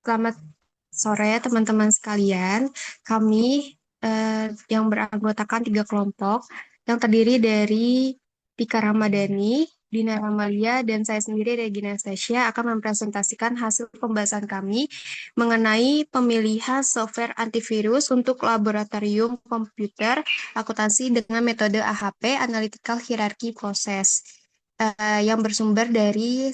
Selamat sore teman-teman sekalian. Kami yang beranggotakan 3 kelompok yang terdiri dari Tika Ramadhani, Dina Ramalia, dan saya sendiri Regina Stasia akan mempresentasikan hasil pembahasan kami mengenai pemilihan software antivirus untuk laboratorium komputer akuntansi dengan metode AHP, Analytical Hierarchy Process, yang bersumber dari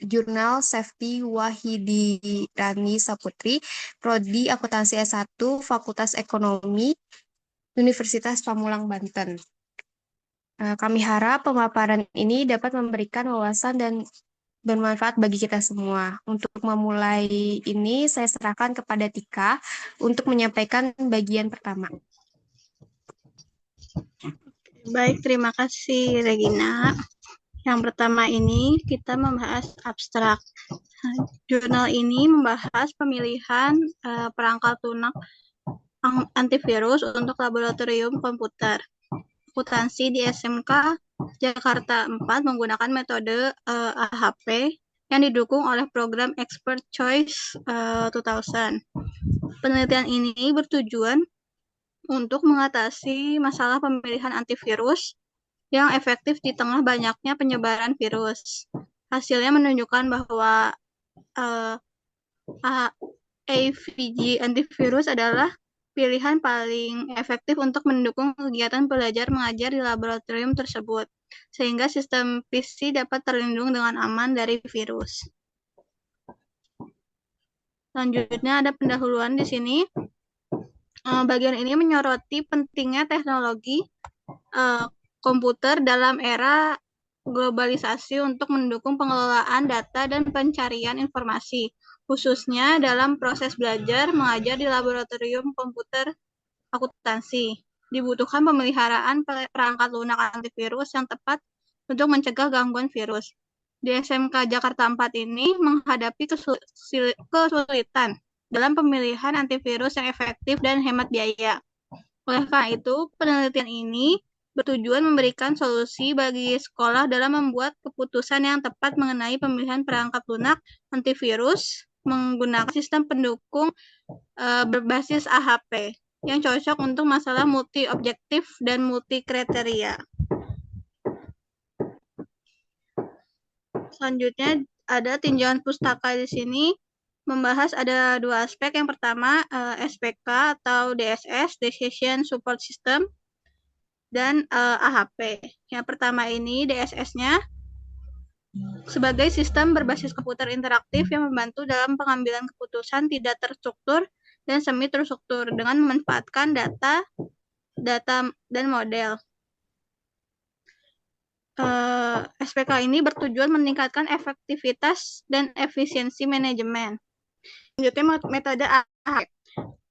Jurnal Safety Wahidi Rani Saputri, Prodi Akuntansi S1, Fakultas Ekonomi, Universitas Pamulang, Banten. Kami harap pemaparan ini dapat memberikan wawasan dan bermanfaat bagi kita semua. Untuk memulai ini, saya serahkan kepada Tika untuk menyampaikan bagian pertama. Baik, terima kasih Regina. Yang pertama ini kita membahas abstrak. Jurnal ini membahas pemilihan perangkat lunak antivirus untuk laboratorium komputer akuntansi di SMK Jakarta 4 menggunakan metode AHP yang didukung oleh program Expert Choice 2000. Penelitian ini bertujuan untuk mengatasi masalah pemilihan antivirus yang efektif di tengah banyaknya penyebaran virus. Hasilnya menunjukkan bahwa AVG antivirus adalah pilihan paling efektif untuk mendukung kegiatan belajar mengajar di laboratorium tersebut, sehingga sistem PC dapat terlindung dengan aman dari virus. Selanjutnya ada pendahuluan di sini. Bagian ini menyoroti pentingnya teknologi komputer dalam era globalisasi untuk mendukung pengelolaan data dan pencarian informasi, khususnya dalam proses belajar mengajar di laboratorium komputer akuntansi. Dibutuhkan pemeliharaan perangkat lunak antivirus yang tepat untuk mencegah gangguan virus. Di SMK Jakarta 4 ini menghadapi kesulitan dalam pemilihan antivirus yang efektif dan hemat biaya. Oleh karena itu, penelitian ini bertujuan memberikan solusi bagi sekolah dalam membuat keputusan yang tepat mengenai pemilihan perangkat lunak antivirus menggunakan sistem pendukung berbasis AHP yang cocok untuk masalah multi-objektif dan multi-kriteria. Selanjutnya ada tinjauan pustaka di sini membahas ada 2 aspek. Yang pertama SPK atau DSS, Decision Support System, dan AHP. Yang pertama ini DSS-nya sebagai sistem berbasis komputer interaktif yang membantu dalam pengambilan keputusan tidak terstruktur dan semi terstruktur dengan memanfaatkan data dan model. SPK ini bertujuan meningkatkan efektivitas dan efisiensi manajemen. Selanjutnya metode AHP.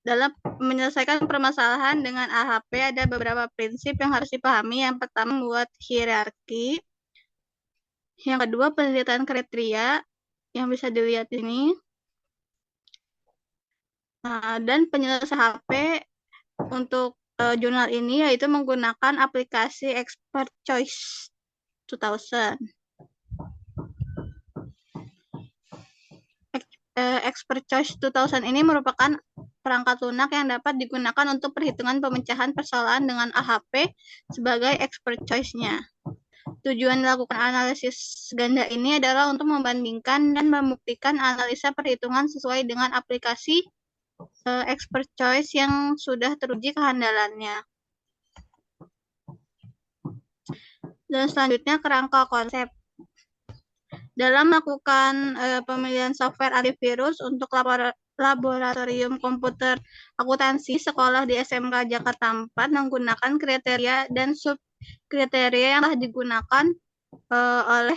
Dalam menyelesaikan permasalahan dengan AHP ada beberapa prinsip yang harus dipahami. Yang pertama, membuat hierarki. Yang kedua, penelitian kriteria yang bisa dilihat ini. Dan penyelesaian AHP untuk jurnal ini yaitu menggunakan aplikasi Expert Choice 2000. Expert Choice 2000 ini merupakan perangkat lunak yang dapat digunakan untuk perhitungan pemecahan persoalan dengan AHP sebagai expert choice-nya. Tujuan melakukan analisis ganda ini adalah untuk membandingkan dan membuktikan analisa perhitungan sesuai dengan aplikasi expert choice yang sudah teruji kehandalannya. Dan selanjutnya kerangka konsep. Dalam melakukan pemilihan software antivirus untuk laboratorium komputer akuntansi, sekolah di SMK Jakarta 4 menggunakan kriteria dan subkriteria yang telah digunakan oleh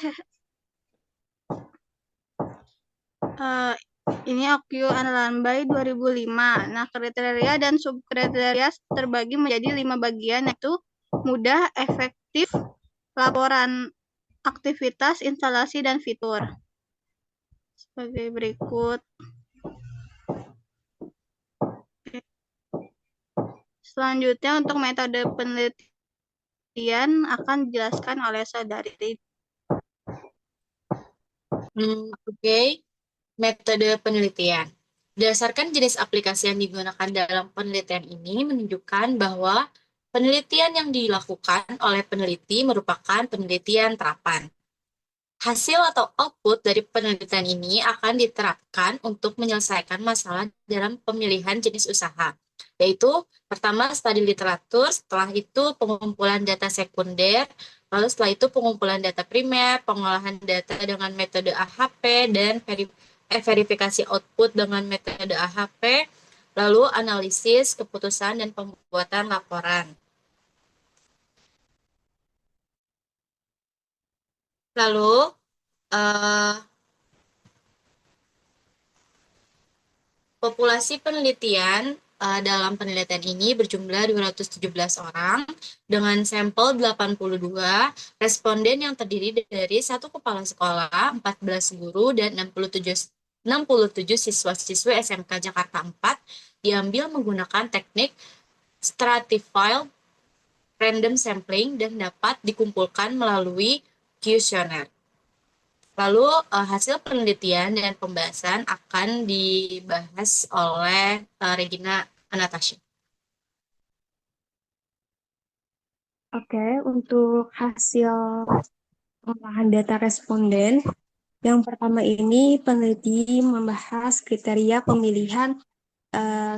ini OQ Analambai 2005. Nah, kriteria dan subkriteria terbagi menjadi 5 bagian, yaitu mudah, efektif, laporan aktivitas, instalasi, dan fitur. Sebagai berikut. Selanjutnya untuk metode penelitian akan dijelaskan oleh saudari. Oke. Metode penelitian. Berdasarkan jenis aplikasi yang digunakan dalam penelitian ini menunjukkan bahwa penelitian yang dilakukan oleh peneliti merupakan penelitian terapan. Hasil atau output dari penelitian ini akan diterapkan untuk menyelesaikan masalah dalam pemilihan jenis usaha, yaitu pertama studi literatur, setelah itu pengumpulan data sekunder, lalu setelah itu pengumpulan data primer, pengolahan data dengan metode AHP, dan verifikasi output dengan metode AHP, lalu analisis, keputusan, dan pembuatan laporan. Lalu, eh, populasi penelitian dalam penelitian ini berjumlah 217 orang dengan sampel 82 responden yang terdiri dari satu kepala sekolah, 14 guru, dan 67 siswa-siswi SMK Jakarta 4 diambil menggunakan teknik stratified random sampling dan dapat dikumpulkan melalui kuesioner. Lalu hasil penelitian dan pembahasan akan dibahas oleh Regina Anastasia. Oke, untuk hasil pengolahan data responden, yang pertama ini peneliti membahas kriteria pemilihan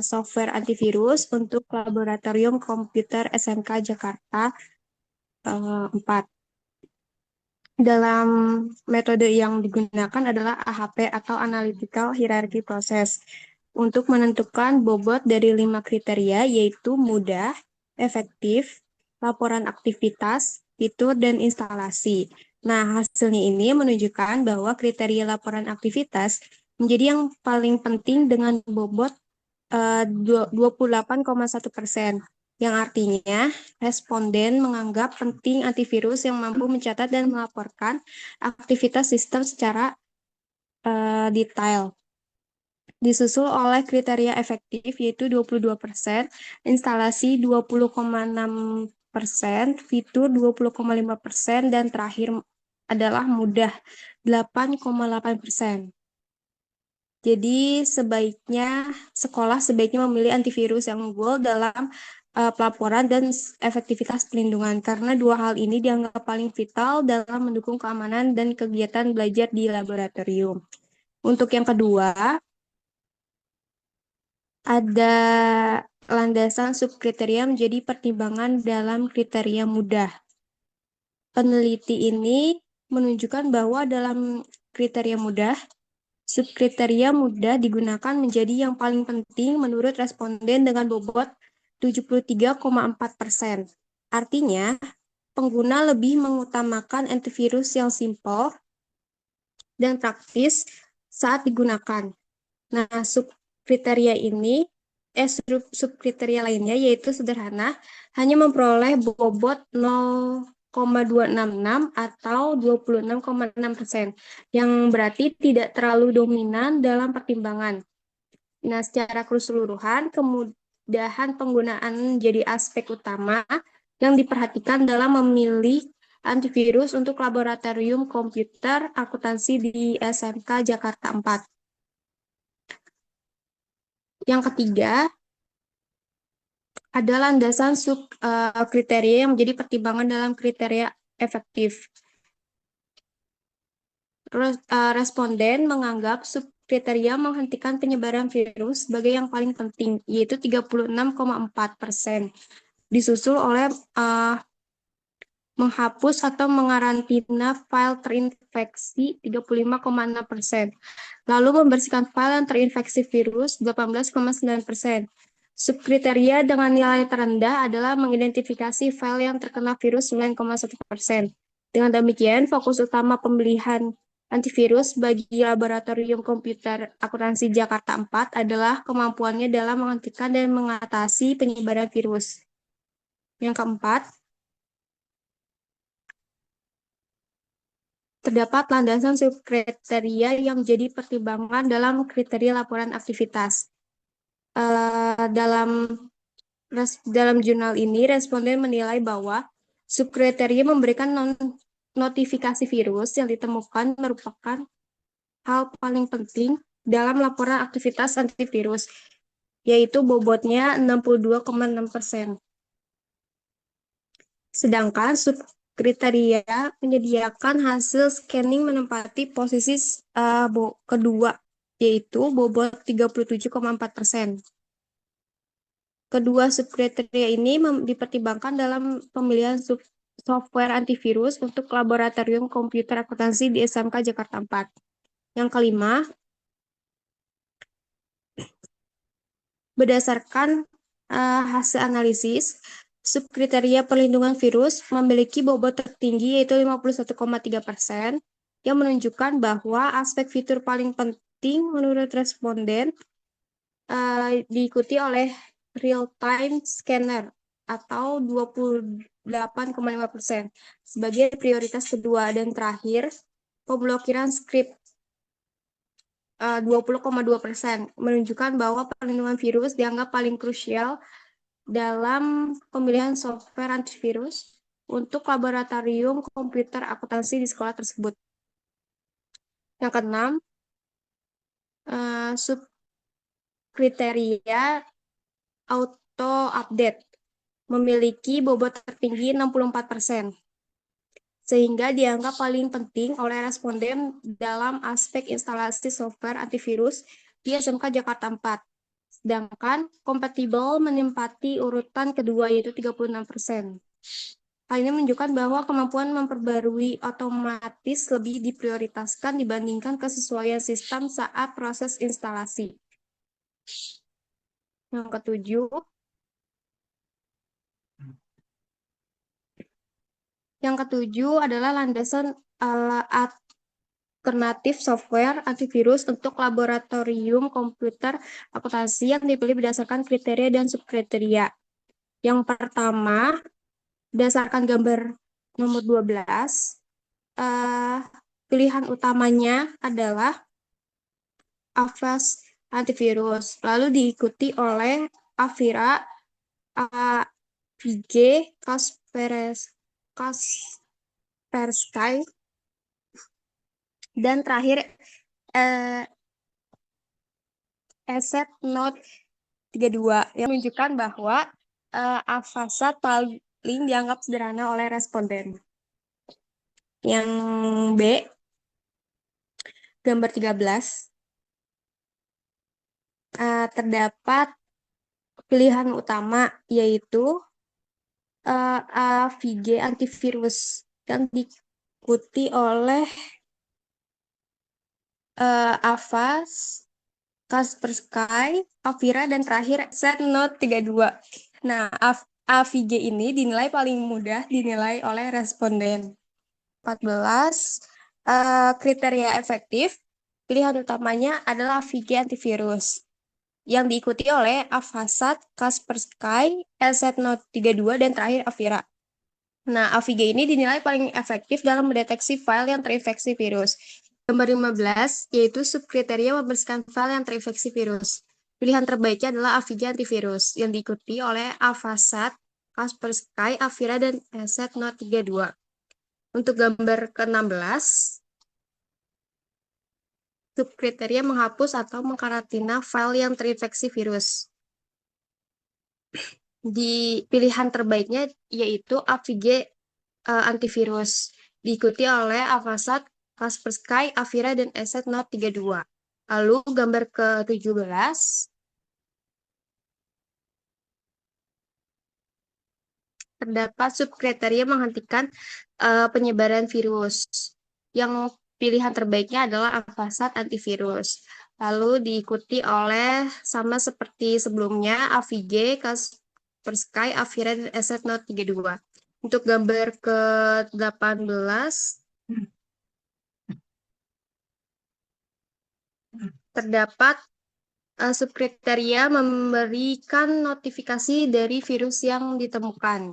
software antivirus untuk Laboratorium Komputer SMK Jakarta 4. Dalam metode yang digunakan adalah AHP atau Analytical Hierarchy Process untuk menentukan bobot dari 5 kriteria yaitu mudah, efektif, laporan aktivitas, fitur, dan instalasi. Nah, hasilnya ini menunjukkan bahwa kriteria laporan aktivitas menjadi yang paling penting dengan bobot 28,1%, yang artinya responden menganggap penting antivirus yang mampu mencatat dan melaporkan aktivitas sistem secara detail. Disusul oleh kriteria efektif yaitu 22%, instalasi 20,6%, fitur 20,5%, dan terakhir adalah mudah 8,8%. Jadi sekolah sebaiknya memilih antivirus yang unggul dalam pelaporan dan efektivitas pelindungan karena dua hal ini dianggap paling vital dalam mendukung keamanan dan kegiatan belajar di laboratorium. Untuk yang kedua, ada landasan subkriteria menjadi pertimbangan dalam kriteria mudah. Peneliti ini menunjukkan bahwa dalam kriteria mudah, subkriteria mudah digunakan menjadi yang paling penting menurut responden dengan bobot 73,4%. Artinya, pengguna lebih mengutamakan antivirus yang simpel dan praktis saat digunakan. Nah, subkriteria lainnya yaitu sederhana, hanya memperoleh bobot 0,266 atau 26,6%, yang berarti tidak terlalu dominan dalam pertimbangan. Nah, secara keseluruhan, kemudahan penggunaan menjadi aspek utama yang diperhatikan dalam memilih antivirus untuk laboratorium komputer akuntansi di SMK Jakarta 4. Yang ketiga, ada landasan kriteria yang menjadi pertimbangan dalam kriteria efektif. Responden menganggap subkriteria menghentikan penyebaran virus sebagai yang paling penting, yaitu 36,4%. Disusul oleh menghapus atau mengarantina file terinfeksi 35,6%. Lalu membersihkan file yang terinfeksi virus 18,9%. Subkriteria dengan nilai terendah adalah mengidentifikasi file yang terkena virus 9,1%. Dengan demikian, fokus utama pemilihan antivirus bagi Laboratorium Komputer Akuntansi Jakarta 4 adalah kemampuannya dalam menghentikan dan mengatasi penyebaran virus. Yang keempat, terdapat landasan subkriteria yang menjadi pertimbangan dalam kriteria laporan aktivitas. Dalam jurnal ini, responden menilai bahwa subkriteria memberikan notifikasi virus yang ditemukan merupakan hal paling penting dalam laporan aktivitas antivirus, yaitu bobotnya 62,6%. Sedangkan subkriteria menyediakan hasil scanning menempati posisi kedua, yaitu bobot 37,4%. Kedua subkriteria ini dipertimbangkan dalam pemilihan software antivirus untuk laboratorium komputer akuntansi di SMK Jakarta 4. Yang kelima, berdasarkan hasil analisis, subkriteria perlindungan virus memiliki bobot tertinggi yaitu 51,3%, yang menunjukkan bahwa aspek fitur paling penting menurut responden diikuti oleh real-time scanner atau 28,5% sebagai prioritas kedua, dan terakhir pemblokiran script 20,2% menunjukkan bahwa perlindungan virus dianggap paling krusial dalam pemilihan software antivirus untuk laboratorium komputer akuntansi di sekolah tersebut. Yang keenam, subkriteria auto update memiliki bobot tertinggi 64%, sehingga dianggap paling penting oleh responden dalam aspek instalasi software antivirus di SMK Jakarta 4. Sedangkan kompatibel menempati urutan kedua yaitu 36%. Hal ini menunjukkan bahwa kemampuan memperbarui otomatis lebih diprioritaskan dibandingkan kesesuaian sistem saat proses instalasi. Yang ketujuh, adalah landasan alternatif software antivirus untuk laboratorium komputer akuntansi yang dipilih berdasarkan kriteria dan subkriteria. Yang pertama, berdasarkan gambar nomor 12, pilihan utamanya adalah Avast antivirus, lalu diikuti oleh Avira, AVG, Kaspersky, dan terakhir Asset Note 32, yang menunjukkan bahwa Avast paling dianggap sederhana oleh responden. Yang B, gambar 13, terdapat pilihan utama yaitu AVG antivirus yang diikuti oleh Avast, Kaspersky, Avira, dan terakhir Asset Note 32. Nah, AVG ini dinilai paling mudah dinilai oleh responden. 14, kriteria efektif. Pilihan utamanya adalah AVG antivirus, yang diikuti oleh Avast, Kaspersky, Asset Note 32, dan terakhir Avira. Nah, AVG ini dinilai paling efektif dalam mendeteksi file yang terinfeksi virus. Gambar 15, yaitu subkriteria membersihkan file yang terinfeksi virus. Pilihan terbaiknya adalah AVG antivirus, yang diikuti oleh Avast, Kaspersky, Avira, dan Asset Note 32. Untuk gambar ke-16, subkriteria menghapus atau mengkarantina file yang terinfeksi virus. Di pilihan terbaiknya yaitu AVG antivirus, diikuti oleh Avast, Kaspersky, Avira, dan Asset Note 32. Lalu gambar ke-17, terdapat subkriteria menghentikan penyebaran virus, yang pilihan terbaiknya adalah Avast antivirus. Lalu diikuti oleh, sama seperti sebelumnya, AVG, Kaspersky, Avira, dan Asset Note 32. Untuk gambar ke-18, terdapat subkriteria memberikan notifikasi dari virus yang ditemukan.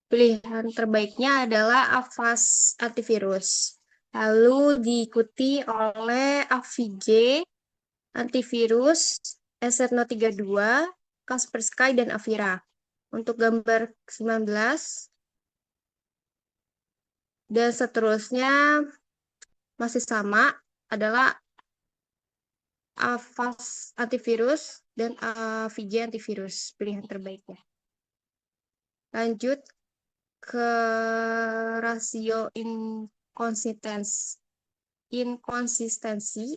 Pilihan terbaiknya adalah Avast antivirus. Lalu diikuti oleh AVG antivirus, Asset Note 32, Kaspersky, dan Avira. Untuk gambar 19 dan seterusnya masih sama, adalah Avast antivirus, dan AVG antivirus, pilihan terbaiknya. Lanjut ke rasio inkonsistensi.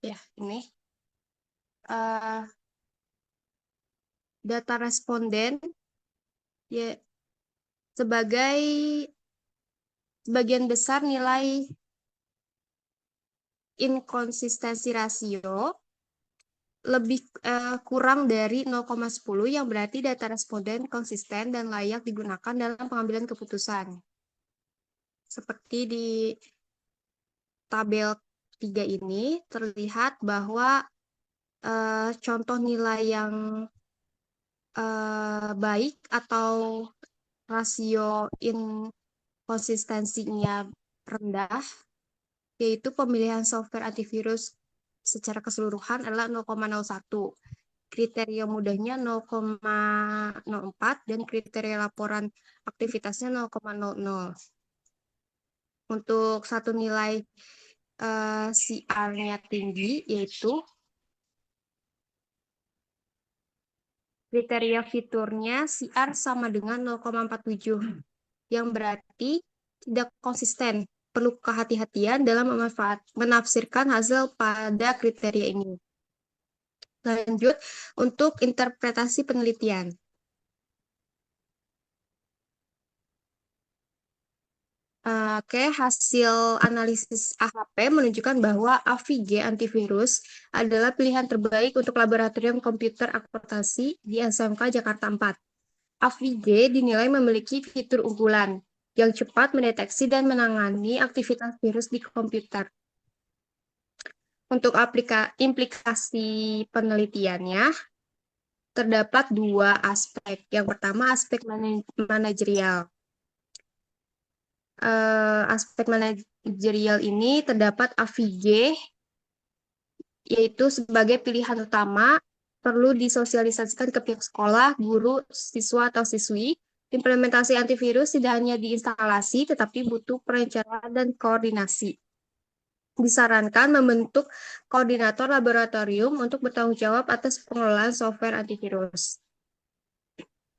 Ya, ini. Data responden ya sebagian besar nilai inkonsistensi rasio lebih kurang dari 0,10 yang berarti data responden konsisten dan layak digunakan dalam pengambilan keputusan. Seperti di tabel 3 ini terlihat bahwa contoh nilai yang baik atau rasio inkonsistensinya rendah, yaitu pemilihan software antivirus secara keseluruhan adalah 0,01. Kriteria mudahnya 0,04 dan kriteria laporan aktivitasnya 0,00. Untuk satu nilai CR-nya tinggi, yaitu kriteria fiturnya CR sama dengan 0,47, yang berarti tidak konsisten. Perlu kehati-hatian dalam menafsirkan hasil pada kriteria ini. Lanjut, untuk interpretasi penelitian. Oke, hasil analisis AHP menunjukkan bahwa AVG antivirus adalah pilihan terbaik untuk laboratorium komputer akuntansi di SMK Jakarta 4. AVG dinilai memiliki fitur unggulan yang cepat mendeteksi dan menangani aktivitas virus di komputer. Untuk implikasi penelitiannya, terdapat dua aspek. Yang pertama, aspek manajerial. Aspek manajerial ini terdapat AVG, yaitu sebagai pilihan utama, perlu disosialisasikan ke pihak sekolah, guru, siswa, atau siswi. Implementasi antivirus tidak hanya diinstalasi, tetapi butuh perencanaan dan koordinasi. Disarankan membentuk koordinator laboratorium untuk bertanggung jawab atas pengelolaan software antivirus.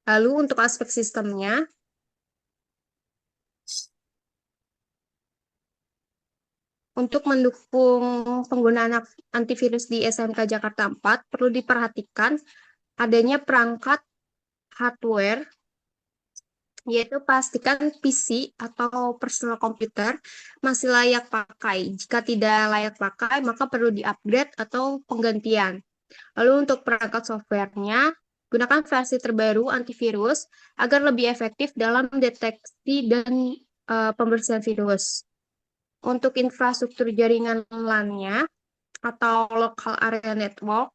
Lalu untuk aspek sistemnya, untuk mendukung penggunaan antivirus di SMK Jakarta 4, perlu diperhatikan adanya perangkat hardware, yaitu pastikan PC atau personal computer masih layak pakai. Jika tidak layak pakai, maka perlu di-upgrade atau penggantian. Lalu untuk perangkat softwarenya, gunakan versi terbaru antivirus agar lebih efektif dalam deteksi dan pembersihan virus. Untuk infrastruktur jaringan LAN-nya atau local area network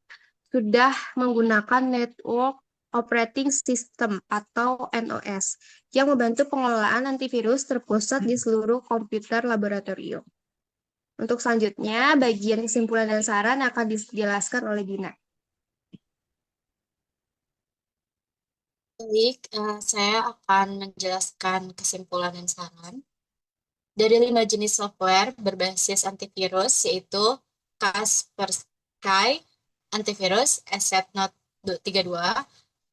sudah menggunakan network operating system atau NOS yang membantu pengelolaan antivirus terpusat di seluruh komputer laboratorium. Untuk selanjutnya, bagian kesimpulan dan saran akan dijelaskan oleh Dina. Baik, saya akan menjelaskan kesimpulan dan saran. Dari 5 jenis software berbasis antivirus, yaitu Kaspersky Antivirus, ESET-Note 32,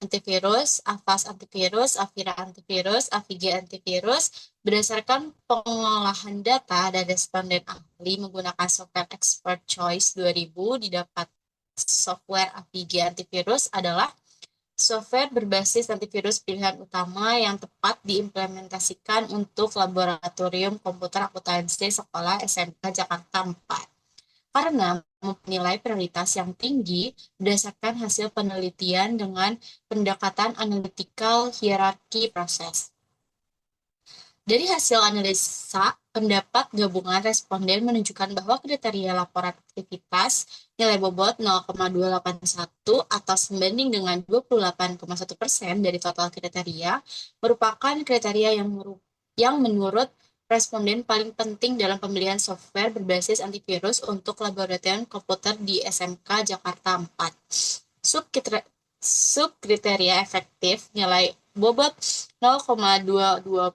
Antivirus, Avast Antivirus, Avira Antivirus, AVG Antivirus, berdasarkan pengolahan data dan responden ahli menggunakan software Expert Choice 2000, didapat software AVG Antivirus adalah software berbasis antivirus pilihan utama yang tepat diimplementasikan untuk laboratorium komputer akuntansi sekolah SMK Jakarta 4. Karena mempunyai prioritas yang tinggi berdasarkan hasil penelitian dengan pendekatan analitikal hierarki proses. Dari hasil analisa, pendapat gabungan responden menunjukkan bahwa kriteria laporan aktivitas nilai bobot 0,281 atau sebanding dengan 28,1% dari total kriteria merupakan kriteria yang menurut responden paling penting dalam pemilihan software berbasis antivirus untuk laboratorium komputer di SMK Jakarta 4. Subkriteria efektif nilai bobot 0,220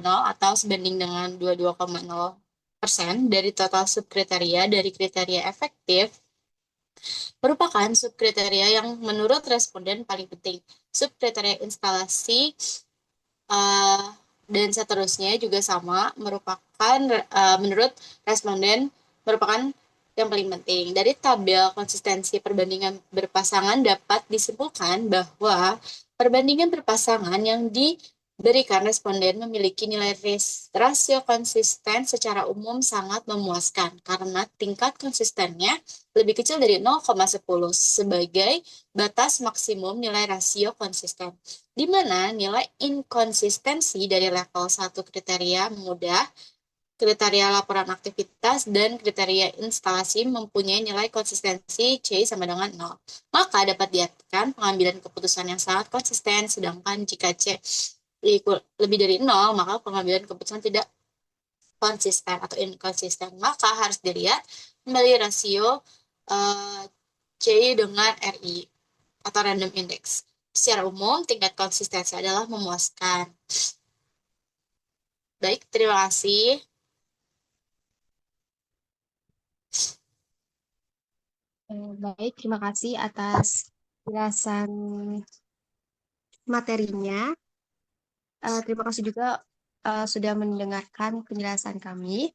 atau sebanding dengan 22,0% dari total subkriteria dari kriteria efektif merupakan subkriteria yang menurut responden paling penting. Subkriteria instalasi uh, dan seterusnya juga sama merupakan menurut responden merupakan yang paling penting. Dari tabel konsistensi perbandingan berpasangan dapat disimpulkan bahwa perbandingan berpasangan yang diberikan responden memiliki nilai rasio konsisten secara umum sangat memuaskan karena tingkat konsistennya lebih kecil dari 0,10 sebagai batas maksimum nilai rasio konsisten, di mana nilai inkonsistensi dari level 1 kriteria mudah, kriteria laporan aktivitas, dan kriteria instalasi mempunyai nilai konsistensi C sama dengan 0. Maka dapat diartikan pengambilan keputusan yang sangat konsisten, sedangkan jika C lebih dari 0, maka pengambilan keputusan tidak konsisten atau inkonsisten. Maka harus dilihat kembali rasio C dengan RI atau random index. Secara umum, tingkat konsistensi adalah memuaskan. Baik, terima kasih. Baik, terima kasih atas penjelasan materinya. Terima kasih juga sudah mendengarkan penjelasan kami.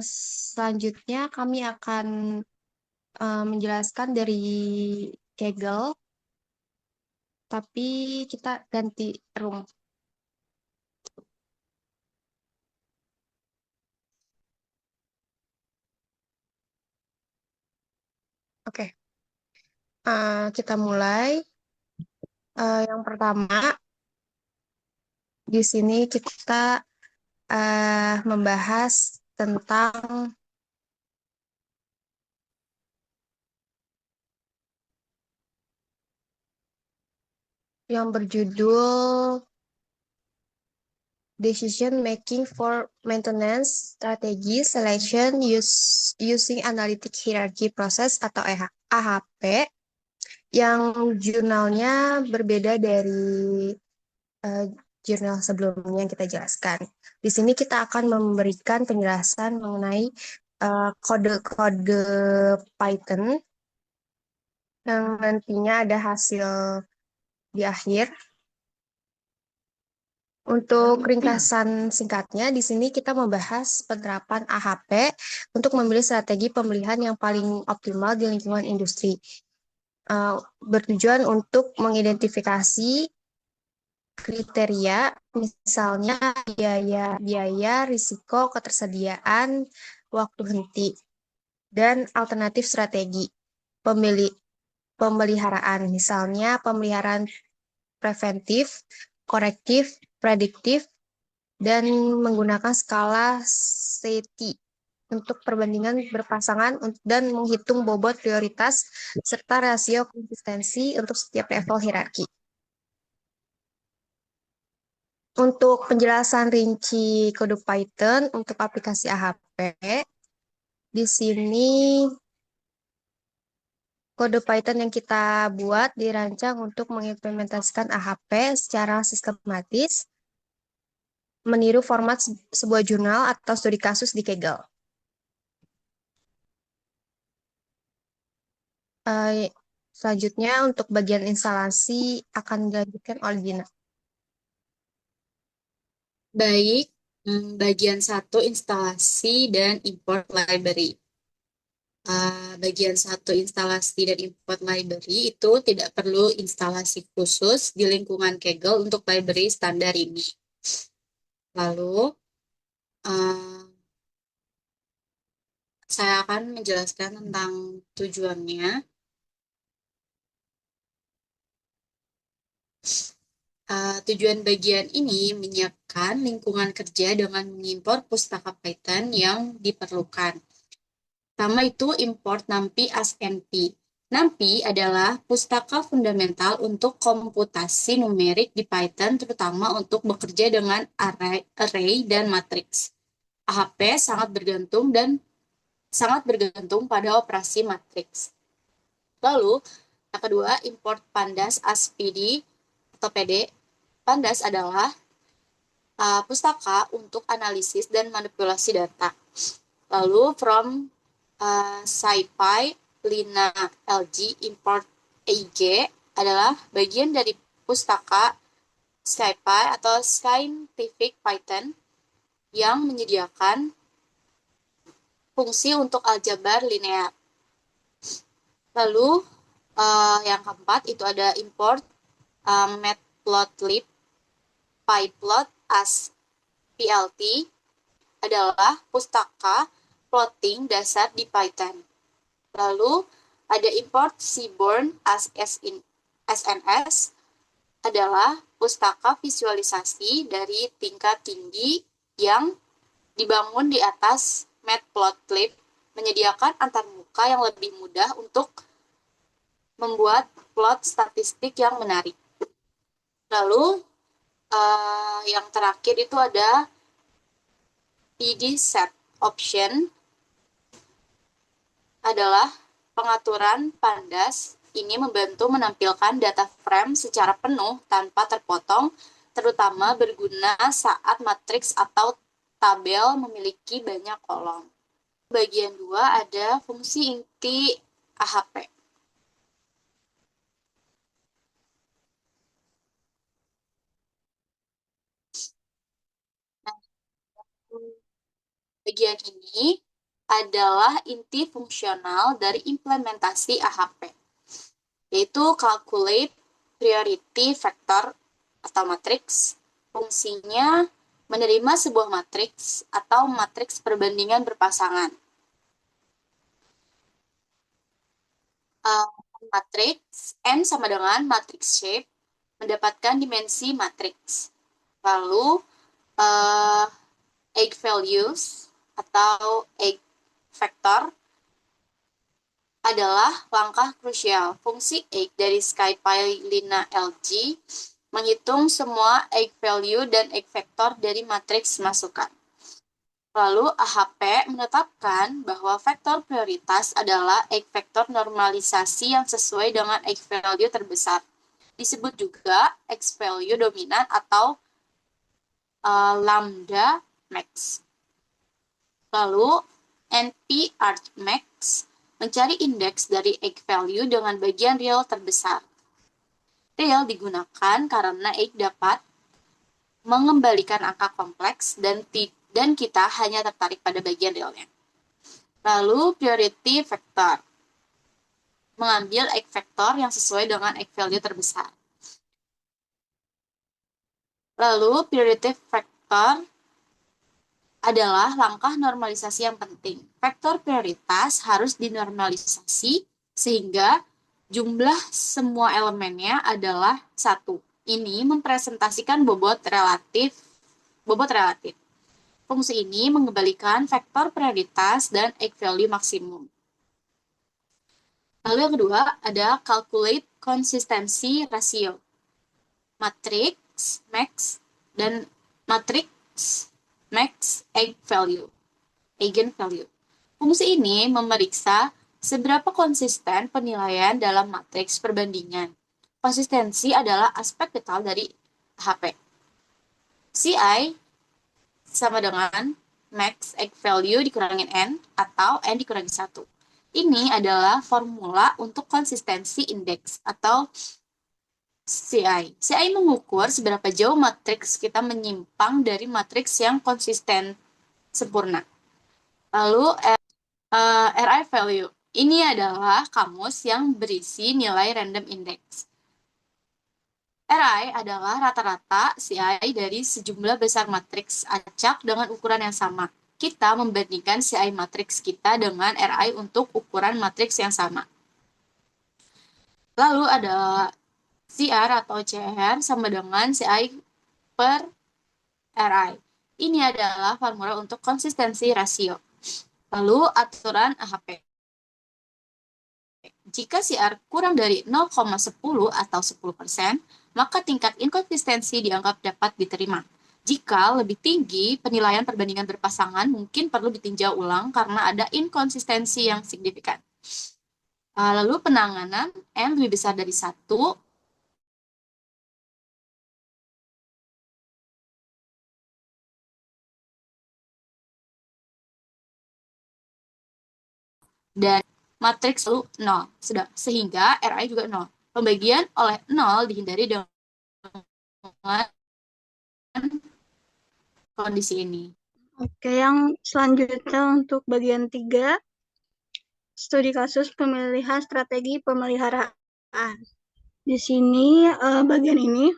Selanjutnya kami akan menjelaskan dari Kegel, tapi kita ganti room. Oke, kita mulai. Yang pertama, di sini kita membahas tentang yang berjudul Decision Making for Maintenance Strategy Selection Using Analytic Hierarchy Process atau AHP, yang jurnalnya berbeda dari jurnal sebelumnya yang kita jelaskan. Di sini kita akan memberikan penjelasan mengenai kode-kode Python yang nantinya ada hasil di akhir. Untuk ringkasan singkatnya, di sini kita membahas penerapan AHP untuk memilih strategi pemilihan yang paling optimal di lingkungan industri. Bertujuan untuk mengidentifikasi kriteria, misalnya biaya, risiko, ketersediaan, waktu henti, dan alternatif strategi pemeliharaan, misalnya pemeliharaan preventif, korektif, prediktif, dan menggunakan skala SETI untuk perbandingan berpasangan dan menghitung bobot prioritas serta rasio konsistensi untuk setiap level hierarki. Untuk penjelasan rinci kode Python untuk aplikasi AHP, di sini kode Python yang kita buat dirancang untuk mengimplementasikan AHP secara sistematis, meniru format sebuah jurnal atau studi kasus di Kaggle. Selanjutnya untuk bagian instalasi akan dilanjutkan oleh Dina. Baik, bagian 1 instalasi dan import library. Bagian 1 instalasi dan import library itu tidak perlu instalasi khusus di lingkungan Kaggle untuk library standar ini. Lalu, saya akan menjelaskan tentang tujuannya. Tujuan bagian ini menyiapkan lingkungan kerja dengan mengimpor pustaka Python yang diperlukan. Pertama itu import NumPy as NP. NumPy adalah pustaka fundamental untuk komputasi numerik di Python, terutama untuk bekerja dengan array dan matriks. AHP sangat bergantung pada operasi matriks. Lalu, Yang kedua, import pandas as PD atau PD. Pandas adalah pustaka untuk analisis dan manipulasi data. Lalu from SciPy Lina LG import EIG adalah bagian dari pustaka SciPy atau Scientific Python yang menyediakan fungsi untuk aljabar linear. Lalu yang keempat itu ada import matplotlib pyplot as PLT adalah pustaka plotting dasar di Python. Lalu ada import Seaborn as SNS adalah pustaka visualisasi dari tingkat tinggi yang dibangun di atas matplotlib, menyediakan antarmuka yang lebih mudah untuk membuat plot statistik yang menarik. Lalu yang terakhir itu ada PD set option adalah pengaturan pandas. Ini membantu menampilkan data frame secara penuh tanpa terpotong, terutama berguna saat matriks atau tabel memiliki banyak kolom. Bagian 2 ada fungsi inti AHP. Nah, bagian ini adalah inti fungsional dari implementasi AHP, yaitu calculate priority vector atau matriks. Fungsinya menerima sebuah matriks atau matriks perbandingan berpasangan. Matriks N sama dengan matriks shape, mendapatkan dimensi matriks. Lalu egg values atau egg vector adalah langkah krusial. Fungsi egg dari SciPy Lina LG menghitung semua egg value dan egg vector dari matriks masukan. Lalu AHP menetapkan bahwa vektor prioritas adalah egg vector normalisasi yang sesuai dengan egg value terbesar. Disebut juga X value dominan atau lambda max. Lalu NP argmax mencari indeks dari egg value dengan bagian real terbesar. Real digunakan karena egg dapat mengembalikan angka kompleks dan kita hanya tertarik pada bagian realnya. Lalu priority vector mengambil egg vector yang sesuai dengan egg value terbesar. Lalu priority vector adalah langkah normalisasi yang penting. Vektor prioritas harus dinormalisasi sehingga jumlah semua elemennya adalah 1. Ini mempresentasikan bobot relatif. Fungsi ini mengembalikan vektor prioritas dan egg value maksimum. Lalu yang kedua ada calculate consistency ratio. Matrix max dan matrix max eigenvalue. Fungsi ini memeriksa seberapa konsisten penilaian dalam matriks perbandingan. Konsistensi adalah aspek vital dari HP. CI sama dengan max egg value dikurangin N atau N dikurangi 1. Ini adalah formula untuk konsistensi indeks atau CI. CI mengukur seberapa jauh matriks kita menyimpang dari matriks yang konsisten sempurna. Lalu RI value. Ini adalah kamus yang berisi nilai random index. RI adalah rata-rata CI dari sejumlah besar matriks acak dengan ukuran yang sama. Kita membandingkan CI matriks kita dengan RI untuk ukuran matriks yang sama. Lalu ada CR atau CR sama dengan CI per RI. Ini adalah formula untuk konsistensi rasio. Lalu aturan AHP. Jika CR kurang dari 0,10 atau 10%, maka tingkat inkonsistensi dianggap dapat diterima. Jika lebih tinggi, penilaian perbandingan berpasangan mungkin perlu ditinjau ulang karena ada inkonsistensi yang signifikan. Lalu penanganan N lebih besar dari 1, dan matriks selalu 0. Sehingga RI juga 0. Pembagian oleh 0 dihindari dengan kondisi ini. Oke, yang selanjutnya untuk bagian 3, studi kasus pemilihan strategi pemeliharaan. Di sini bagian ini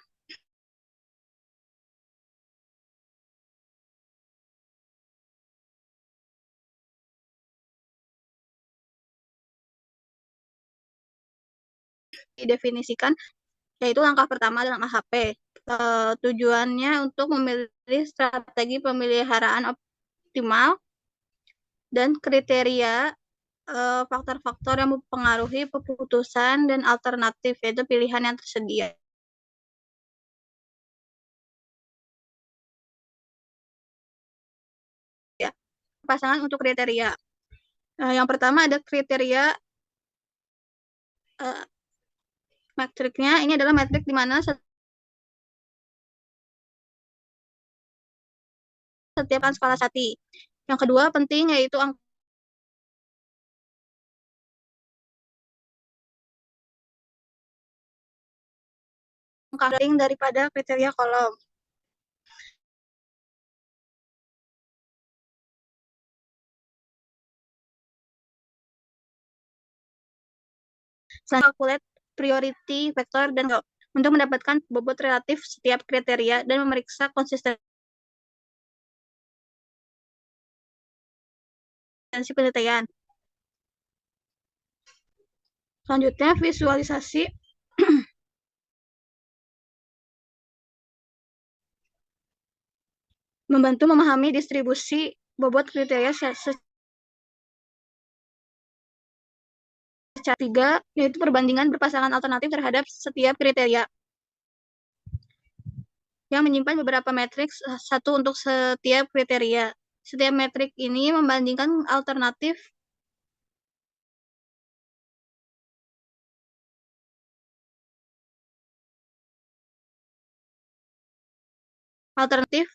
didefinisikan, yaitu langkah pertama dalam AHP. Tujuannya untuk memilih strategi pemeliharaan optimal dan kriteria faktor-faktor yang mempengaruhi keputusan dan alternatif, yaitu pilihan yang tersedia. Pasangan untuk kriteria. Yang pertama ada kriteria metriknya. Ini adalah metrik di mana setiap skala Sati. Yang kedua penting yaitu angka penting daripada kriteria kolom. Selanjutnya calculate priority vector dan untuk mendapatkan bobot relatif setiap kriteria dan memeriksa konsistensi penelitian. Selanjutnya visualisasi membantu memahami distribusi bobot kriteria secara 3, yaitu perbandingan berpasangan alternatif terhadap setiap kriteria yang menyimpan beberapa matriks, satu untuk setiap kriteria. Setiap metrik ini membandingkan alternatif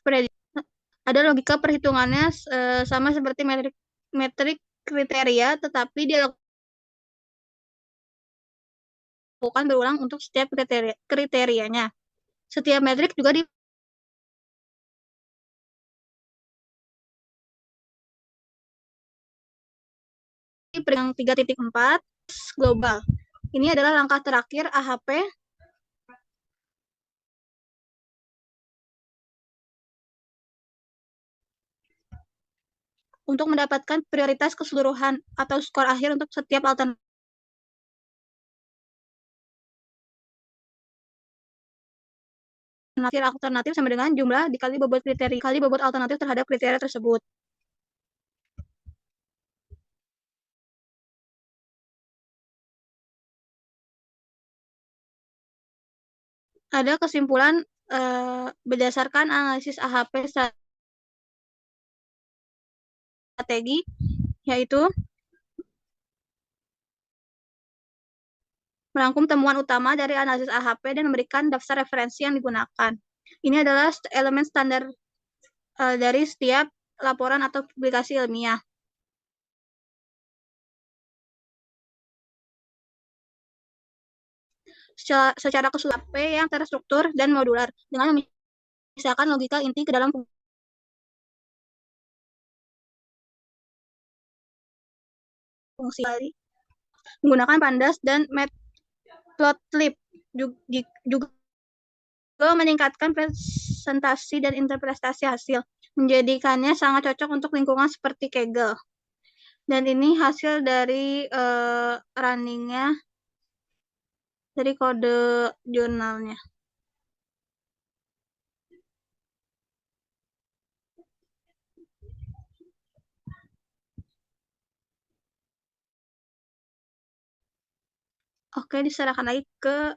prediksi. Ada logika perhitungannya sama seperti metrik kriteria, tetapi dilakukan berulang untuk setiap kriterianya. Setiap metrik juga yang 3.4 global. Ini adalah langkah terakhir AHP untuk mendapatkan prioritas keseluruhan atau skor akhir untuk setiap alternatif sama dengan jumlah dikali bobot kriteria kali bobot alternatif terhadap kriteria tersebut. Ada kesimpulan berdasarkan analisis AHP strategi, yaitu merangkum temuan utama dari analisis AHP dan memberikan daftar referensi yang digunakan. Ini adalah elemen standar dari setiap laporan atau publikasi ilmiah. Secara keseluruhan AHP yang terstruktur dan modular dengan memisahkan logika inti ke dalam fungsi menggunakan pandas dan matplotlib juga meningkatkan presentasi dan interpretasi hasil, menjadikannya sangat cocok untuk lingkungan seperti Kaggle. Dan ini hasil dari runningnya dari kode jurnalnya. Oke, diserahkan lagi ke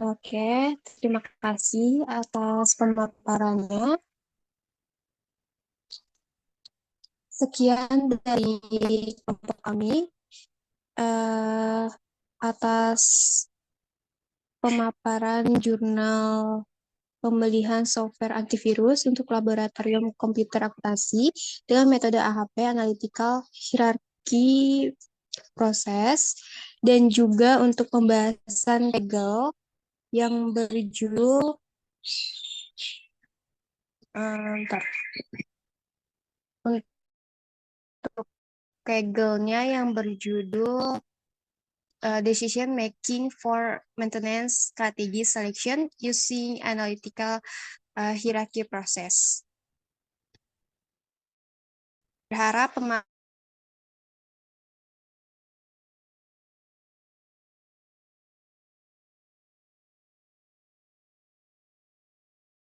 Oke, terima kasih atas pemaparannya. Sekian dari kelompok kami atas pemaparan jurnal pembelian software antivirus untuk laboratorium komputer akuntansi dengan metode AHP Analytical Hierarchy Process, dan juga untuk pembahasan Kaggle yang berjudul bentar. Untuk Kaggle-nya yang berjudul Decision Making for Maintenance Strategy Selection Using Analytical Hierarchy Process. Berharap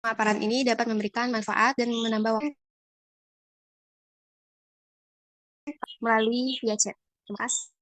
pemaparan ini dapat memberikan manfaat dan menambah waktu melalui via chat. Terima kasih.